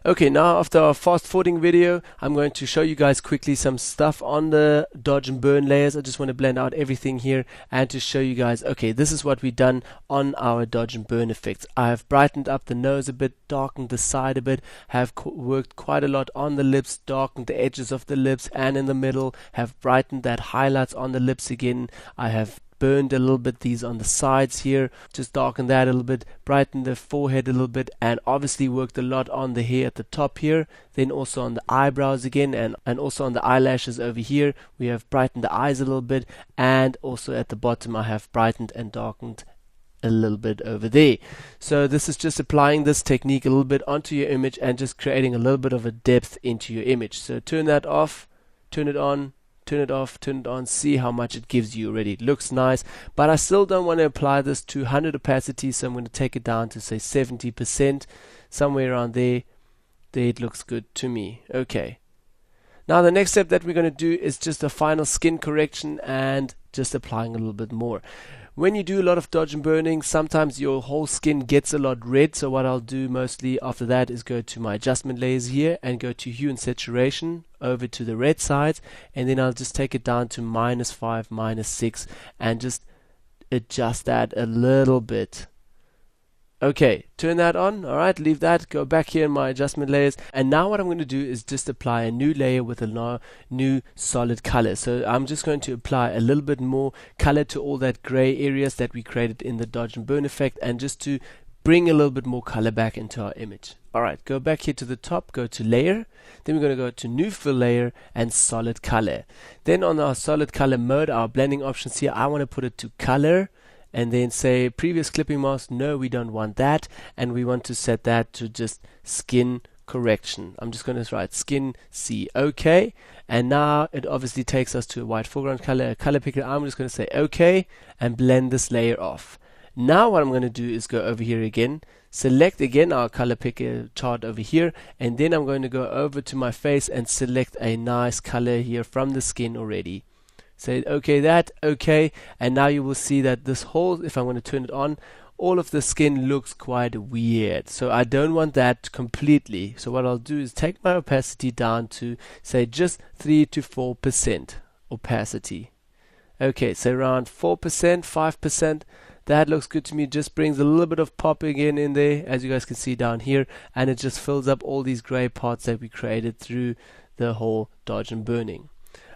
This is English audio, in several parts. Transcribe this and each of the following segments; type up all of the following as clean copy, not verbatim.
Okay, now after our fast forwarding video, I'm going to show you guys quickly some stuff on the dodge and burn layers. I just want to blend out everything here and to show you guys, okay, this is what we've done on our dodge and burn effects. I have brightened up the nose a bit, darkened the side a bit, have worked quite a lot on the lips, darkened the edges of the lips and in the middle, have brightened that highlights on the lips again. I have burned a little bit these on the sides here, just darken that a little bit, brighten the forehead a little bit, and obviously worked a lot on the hair at the top here, then also on the eyebrows again, and also on the eyelashes over here. We have brightened the eyes a little bit, and also at the bottom I have brightened and darkened a little bit over there. So this is just applying this technique a little bit onto your image and just creating a little bit of a depth into your image. So turn that off, turn it on, turn it off, turn it on, see how much it gives you already. It looks nice, but I still don't want to apply this to 100 opacity, so I'm going to take it down to say 70%, somewhere around there. There it looks good to me. Okay. Now the next step that we're going to do is just a final skin correction and just applying a little bit more. When you do a lot of dodge and burning, sometimes your whole skin gets a lot red, so what I'll do mostly after that is go to my adjustment layers here and go to hue and saturation over to the red side, and then I'll just take it down to -5, -6 and just adjust that a little bit. Okay, turn that on. Alright, leave that, go back here in my adjustment layers, and now what I'm going to do is just apply a new layer with a new solid color. So I'm just going to apply a little bit more color to all that gray areas that we created in the dodge and burn effect, and just to bring a little bit more color back into our image. Alright, go back here to the top, go to layer, then we're going to go to new fill layer and solid color. Then on our solid color mode, our blending options here, I want to put it to color, and then say previous clipping mask, no, we don't want that, and we want to set that to just skin correction. I'm just going to write skin C, okay, and now it obviously takes us to a white foreground color, a color picker. I'm just going to say okay and blend this layer off. Now what I'm going to do is go over here again, select again our color picker chart over here, and then I'm going to go over to my face and select a nice color here from the skin already. Say okay, that, okay, and now you will see that this whole, if I'm going to turn it on, all of the skin looks quite weird. So I don't want that completely. So what I'll do is take my opacity down to say just 3 to 4% opacity. Okay, so around 4%, 5%. That looks good to me. Just brings a little bit of pop again in there, as you guys can see down here, and it just fills up all these gray parts that we created through the whole dodge and burning.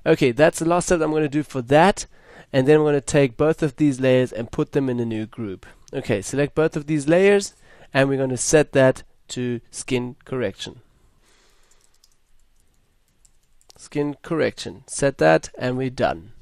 Okay, that's the last step I'm going to do for that, and then I'm going to take both of these layers and put them in a new group. Okay, select both of these layers, and we're going to set that to skin correction. Skin correction. Set that, and we're done.